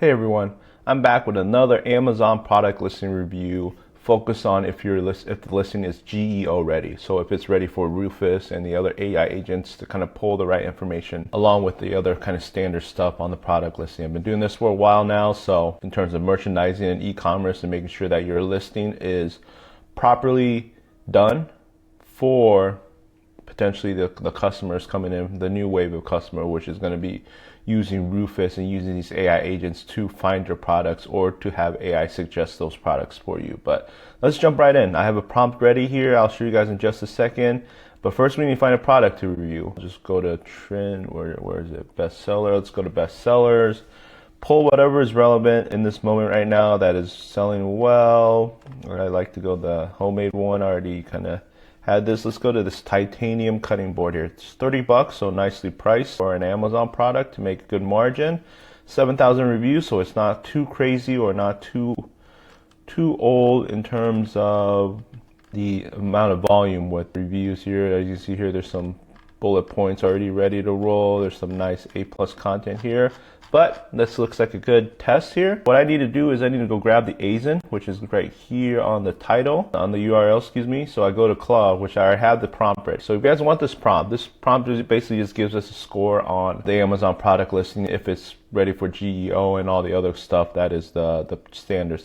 Hey everyone, I'm back with another Amazon product listing review focused on if the listing is GEO ready. So if it's ready for Rufus and the other AI agents to kind of pull the right information along with the other kind of standard stuff on the product listing. I've been doing this for a while now, so in terms of merchandising and e-commerce and making sure that your listing is properly done for potentially the customers coming in, the new wave of customer, which is going to be using Rufus and using these AI agents to find your products or to have AI suggest those products for you. But let's jump right in. I have a prompt ready here. I'll show you guys in just a second. But first we need to find a product to review. Just go to trend, where is it? Bestseller. Let's go to bestsellers. Pull whatever is relevant in this moment right now that is selling well. I like to go the homemade one. I already kind of had this. Let's go to this titanium cutting board here. It's $30, so nicely priced for an Amazon product to make a good margin. 7,000 reviews, so it's not too crazy or not too old in terms of the amount of volume with reviews here. As you see here, there's some bullet points already ready to roll. There's some nice A+ content here. But this looks like a good test here. What I need to do is I need to go grab the ASIN, which is right here on the title, on the URL, excuse me. So I go to Claude, which I have the prompt ready. So if you guys want this prompt basically just gives us a score on the Amazon product listing if it's ready for GEO and all the other stuff that is the standard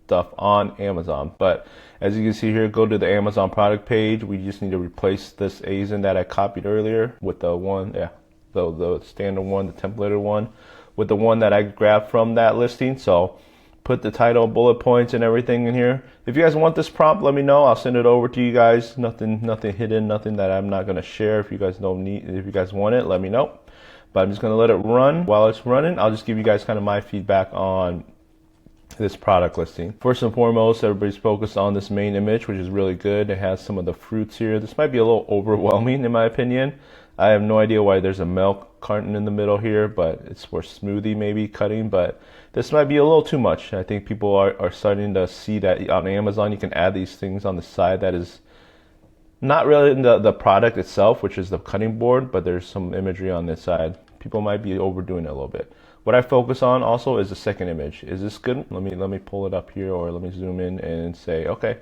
stuff on Amazon. But as you can see here, go to the Amazon product page. We just need to replace this ASIN that I copied earlier with the one, the standard one, the templated one, with the one that I grabbed from that listing. So put the title, bullet points, and everything in here. If you guys want this prompt, let me know. I'll send it over to you guys. Nothing hidden, nothing that I'm not gonna share. If you guys want it, let me know. But I'm just gonna let it run. While it's running, I'll just give you guys kind of my feedback on this product listing. First and foremost, everybody's focused on this main image, which is really good. It has some of the fruits here. This might be a little overwhelming in my opinion. I have no idea why there's a milk carton in the middle here, but it's for smoothie maybe cutting, but this might be a little too much. I think people are starting to see that on Amazon you can add these things on the side that is not really in the product itself, which is the cutting board, but there's some imagery on this side. People might be overdoing it a little bit. What I focus on also is the second image. Is this good? Let me pull it up here, or let me zoom in and say, okay,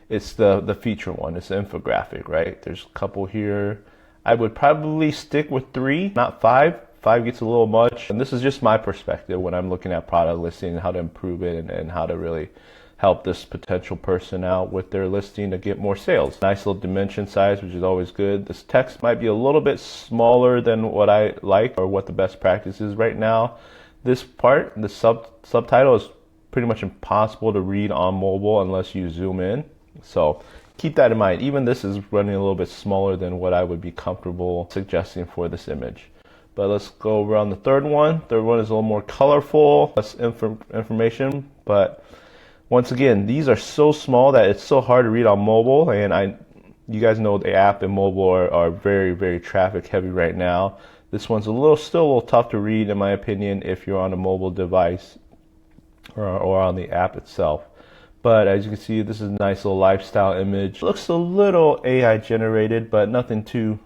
it's the feature one. It's the infographic, right? There's a couple here. I would probably stick with 3, not 5. 5 gets a little much. And this is just my perspective when I'm looking at product listing and how to improve it and how to really help this potential person out with their listing to get more sales. Nice little dimension size, which is always good. This text might be a little bit smaller than what I like or what the best practice is right now. This part, the subtitle is pretty much impossible to read on mobile unless you zoom in. So keep that in mind. Even this is running a little bit smaller than what I would be comfortable suggesting for this image. But let's go over on the third one. Third one is a little more colorful, less information. But once again, these are so small that it's so hard to read on mobile. And you guys know the app and mobile are very, very traffic heavy right now. This one's still a little tough to read in my opinion if you're on a mobile device or on the app itself. But as you can see, this is a nice little lifestyle image. It looks a little AI generated, but nothing too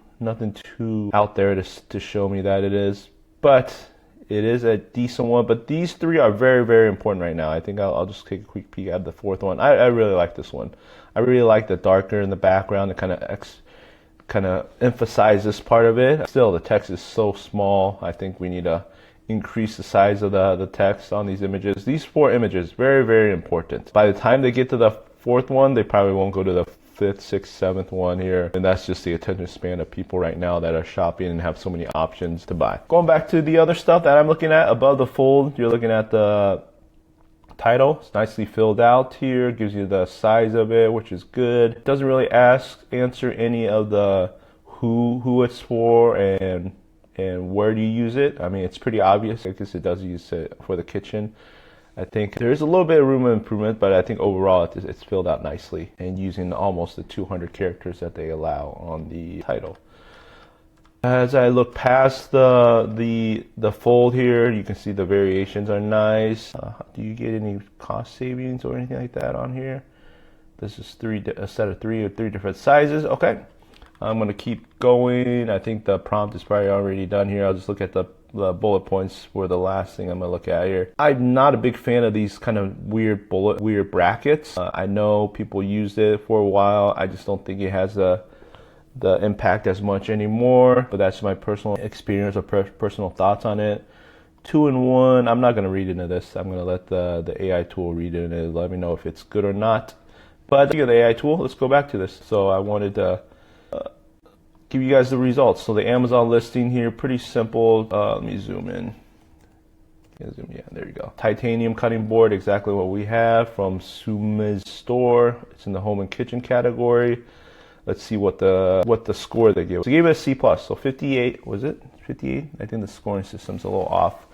out there to show me that it is. But it is a decent one. But these 3 are very, very important right now. I think I'll just take a quick peek at the fourth one. I really like this one. I really like the darker in the background to kind of emphasize this part of it. Still, the text is so small. I think we need to increase the size of the text on these images. These 4 images, very, very important. By the time they get to the 4th one, they probably won't go to the 5th, 6th, 7th one here. And that's just the attention span of people right now that are shopping and have so many options to buy. Going back to the other stuff that I'm looking at above the fold, you're looking at the title. It's nicely filled out here. Gives you the size of it, which is good. It doesn't really answer any of the who it's for and where do you use it. I mean, it's pretty obvious. I guess it does use it for the kitchen. I think there's a little bit of room of improvement, but I think overall it's filled out nicely and using almost the 200 characters that they allow on the title. As I look past the fold here, you can see the variations are nice. Do you get any cost savings or anything like that on here? This is a set of three different sizes. Okay. I'm going to keep going. I think the prompt is probably already done here. I'll just look at the the bullet points were the last thing I'm gonna look at here. I'm not a big fan of these kind of weird brackets. I know people used it for a while. I just don't think it has the impact as much anymore, but that's my personal experience or personal thoughts on it. 2-in-1, I'm not going to read into this. I'm going to let the AI tool read it and let me know if it's good or not. But speaking of the AI tool, let's go back to this. So I wanted to give you guys the results. So the Amazon listing here, pretty simple. Let me zoom in. Yeah, there you go. Titanium cutting board, exactly what we have from Suma's store. It's in the home and kitchen category. Let's see what the score they give. So they gave it a C+, so 58, was it? 58? I think the scoring system's a little off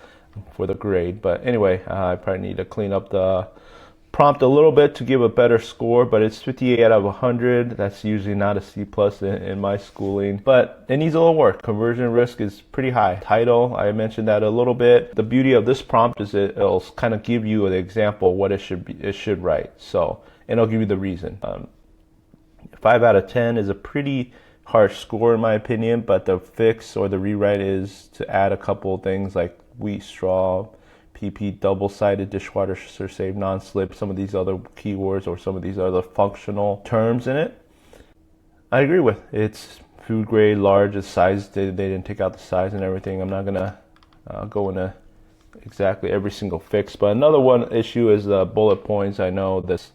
for the grade. But anyway, I probably need to clean up the prompt a little bit to give a better score, but it's 58 out of 100. That's usually not a C+ in my schooling, but it needs a little work. Conversion risk is pretty high. Title, I mentioned that a little bit. The beauty of this prompt is it'll kind of give you an example of what it should write. So, and it'll give you the reason. 5 out of 10 is a pretty harsh score in my opinion, but the fix or the rewrite is to add a couple of things like wheat straw, PP, double-sided dishwasher safe, non-slip, some of these other keywords or some of these other functional terms in it. I agree with. It's food grade, large, the size, they didn't take out the size and everything. I'm not gonna go into exactly every single fix, but another one issue is the bullet points. I know this.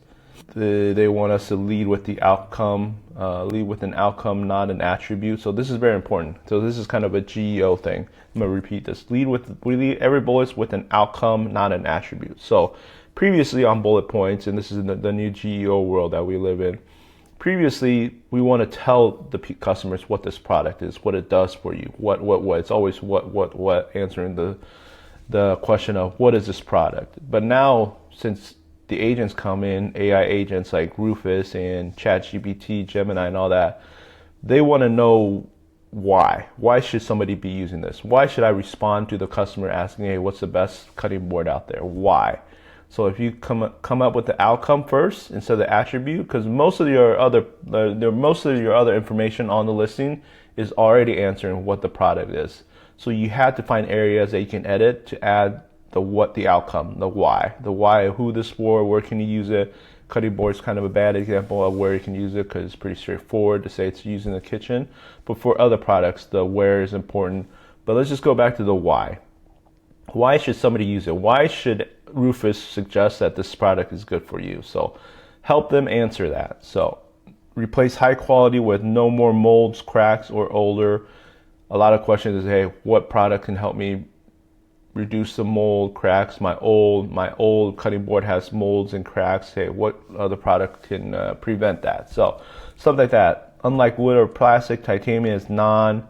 They want us to lead with the outcome, lead with an outcome, not an attribute. So this is very important. So this is kind of a GEO thing. I'm gonna repeat this. We lead every bullet with an outcome, not an attribute. So previously on bullet points, and this is the new GEO world that we live in. Previously, we want to tell the customers what this product is, what it does for you, what. It's always what, answering the question of what is this product. But now, since the agents come in, AI agents like Rufus and ChatGPT, Gemini and all that, they want to know why. Why should somebody be using this? Why should I respond to the customer asking, hey, what's the best cutting board out there? Why? So if you come up with the outcome first instead of the attribute, because most of your other information on the listing is already answering what the product is. So you have to find areas that you can edit to add the outcome, the why, who this for, where can you use it. Cutting board is kind of a bad example of where you can use it because it's pretty straightforward to say it's used in the kitchen. But for other products, the where is important. But let's just go back to the why. Why should somebody use it? Why should Rufus suggest that this product is good for you? So help them answer that. So replace high quality with no more molds, cracks, or older. A lot of questions is, hey, what product can help me reduce the mold, cracks? My old cutting board has molds and cracks. Hey, what other product can prevent that? So stuff like that. Unlike wood or plastic, titanium is non-porous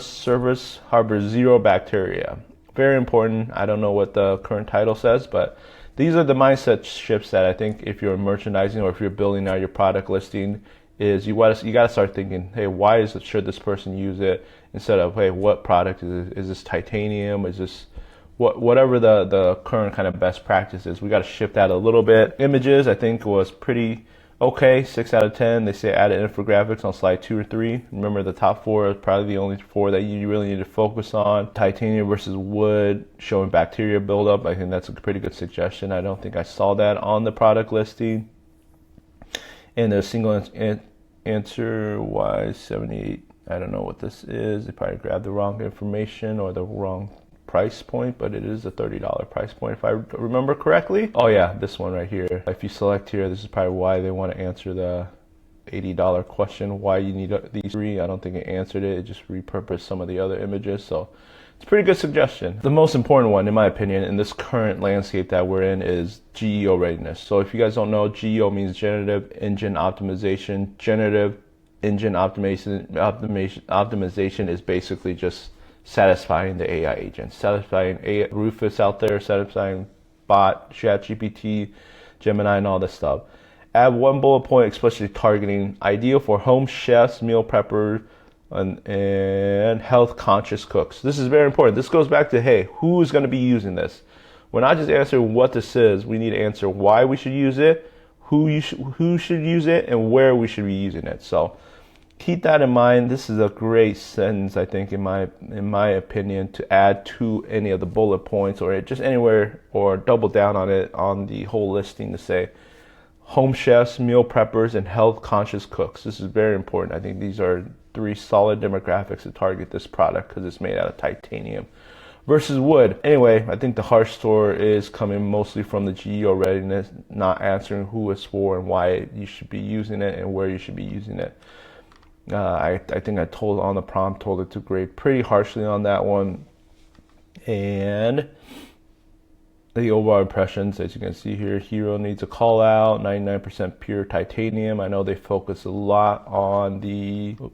surface, harbors zero bacteria. Very important. I don't know what the current title says, but these are the mindset shifts that I think if you're merchandising or if you're building out your product listing, is you got to start thinking, hey, why should this person use it? Instead of, hey, what product is this? Is this titanium? Is this whatever the current kind of best practice is? We got to shift that a little bit. Images, I think, was pretty okay, 6 out of 10. They say added infographics on slide 2 or 3. Remember, the top 4 is probably the only 4 that you really need to focus on. Titanium versus wood, showing bacteria buildup. I think that's a pretty good suggestion. I don't think I saw that on the product listing. And the single answer wise 78. I don't know what this is. They probably grabbed the wrong information or the wrong price point, but it is a $30 price point if I remember correctly. Oh yeah, this one right here. If you select here, this is probably why they want to answer the $80 question, why you need these 3. I don't think it answered it. It just repurposed some of the other images. So it's a pretty good suggestion. The most important one, in my opinion, in this current landscape that we're in is GEO readiness. So if you guys don't know, GEO means generative engine optimization. Generative engine optimization is basically just satisfying the AI agents, satisfying Rufus out there, satisfying bot, ChatGPT, Gemini, and all this stuff. Add one bullet point, especially targeting ideal for home chefs, meal preppers, and health conscious cooks. This is very important. This goes back to, hey, who's going to be using this? We're not just answering what this is. We need to answer why we should use it, who should use it, and where we should be using it. So keep that in mind. This is a great sentence, I think, in my opinion, to add to any of the bullet points or just anywhere, or double down on it on the whole listing, to say home chefs, meal preppers, and health conscious cooks. This is very important. I think these are 3 solid demographics to target this product because it's made out of titanium versus wood. Anyway, I think the harsh score is coming mostly from the GEO readiness, not answering who it's for and why you should be using it and where you should be using it. I think I told on the prompt, told it to grade pretty harshly on that one. And the overall impressions, as you can see here, hero needs a call out, 99% pure titanium. I know they focus a lot on the, let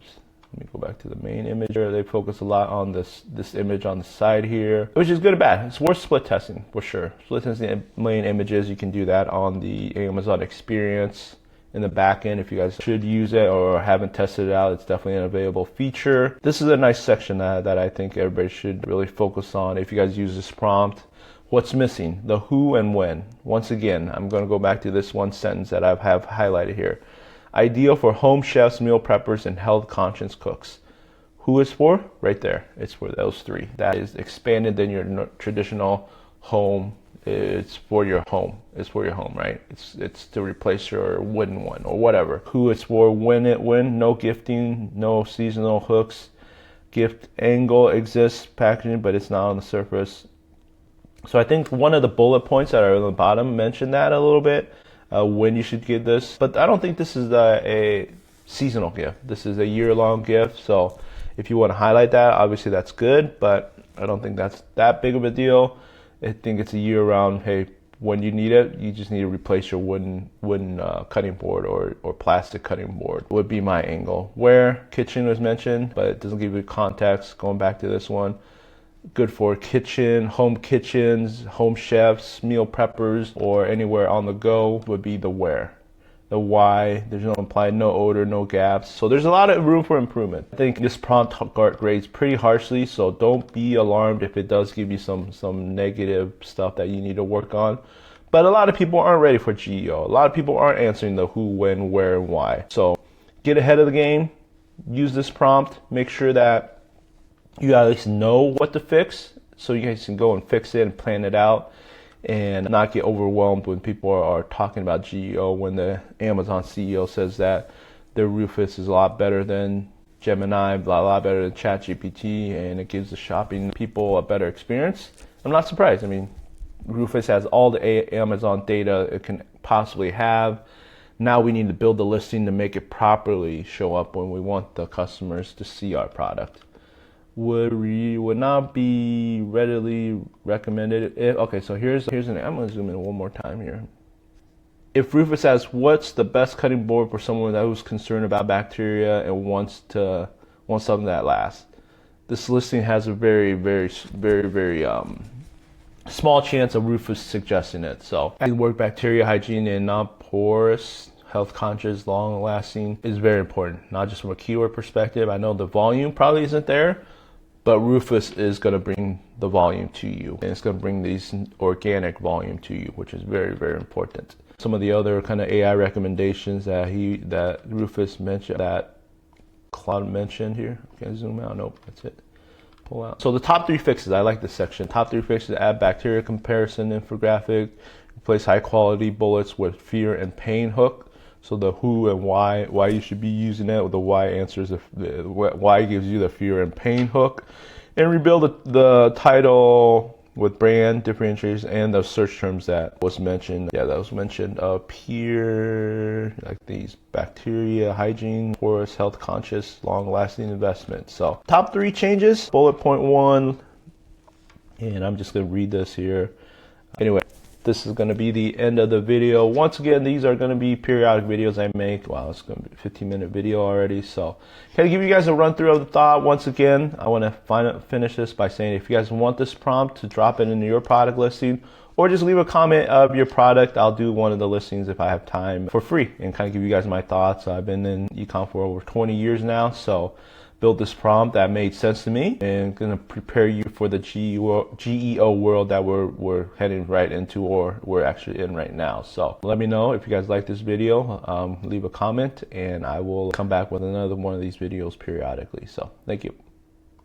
me go back to the main image here. They focus a lot on this image on the side here, which is good or bad. It's worth split testing for sure. Split testing main images, you can do that on the Amazon experience in the back end. If you guys should use it or haven't tested it out, it's definitely an available feature. This is a nice section that I think everybody should really focus on if you guys use this prompt. What's missing? The who and when. Once again, I'm going to go back to this one sentence that I have highlighted here. Ideal for home chefs, meal preppers, and health conscious cooks. Who is for? Right there. It's for those 3. That is expanded than your traditional home. It's for your home. It's for your home, right? It's to replace your wooden one or whatever. Who it's for? When? No gifting, no seasonal hooks. Gift angle exists, packaging, but it's not on the surface. So I think one of the bullet points that are on the bottom mentioned that a little bit, when you should give this. But I don't think this is a seasonal gift. This is a year-long gift. So if you want to highlight that, obviously that's good, but I don't think that's that big of a deal. I think it's a year-round, hey, when you need it, you just need to replace your wooden cutting board or plastic cutting board, would be my angle. Where kitchen was mentioned, but it doesn't give you context. Going back to this one. Good for kitchen, home kitchens, home chefs, meal preppers, or anywhere on the go would be the where. The why, there's no implied, no odor, no gaps. So there's a lot of room for improvement. I think this prompt grades pretty harshly, so don't be alarmed if it does give you some negative stuff that you need to work on. But a lot of people aren't ready for GEO. A lot of people aren't answering the who, when, where, and why. So get ahead of the game, use this prompt, make sure that you at least know what to fix so you guys can go and fix it and plan it out and not get overwhelmed when people are talking about GEO, when the Amazon CEO says that their Rufus is a lot better than Gemini, a lot better than ChatGPT, and it gives the shopping people a better experience. I'm not surprised. I mean, Rufus has all the Amazon data it can possibly have. Now we need to build the listing to make it properly show up when we want the customers to see our product. Would not be readily recommended. Okay, so here's an. I'm gonna zoom in one more time here. If Rufus asks, what's the best cutting board for someone that was concerned about bacteria and wants something that lasts, this listing has a very small chance of Rufus suggesting it. So work bacteria hygiene and non-porous, health conscious, long lasting is very important, not just from a keyword perspective. I know the volume probably isn't there, but Rufus is going to bring the volume to you, and it's going to bring these organic volume to you, which is very important. Some of the other kind of AI recommendations that Rufus mentioned, that Claude mentioned here. Can I zoom out? Nope, that's it. Pull out. So the top 3 fixes, I like this section. Top 3 fixes: add bacteria comparison infographic, replace high quality bullets with fear and pain hook. So the who and why you should be using it. The why answers the why gives you the fear and pain hook, and rebuild the title with brand differentiators and the search terms that was mentioned. Yeah, that was mentioned up here, like these: bacteria, hygiene, porous, health conscious, long lasting investment. So top 3 changes. Bullet point 1, and I'm just gonna read this here. Anyway, this is going to be the end of the video. Once again, these are going to be periodic videos I make. Wow, it's going to be a 15-minute video already. So can I give you guys a run through of the thought? Once again, I want to finish this by saying, if you guys want this prompt to drop it into your product listing, or just leave a comment of your product, I'll do one of the listings if I have time for free and kind of give you guys my thoughts. I've been in ecom for over 20 years now, so build this prompt that made sense to me and gonna prepare you for the GEO world that we're heading right into, or we're actually in right now. So let me know if you guys like this video. Leave a comment and I will come back with another one of these videos periodically. So thank you.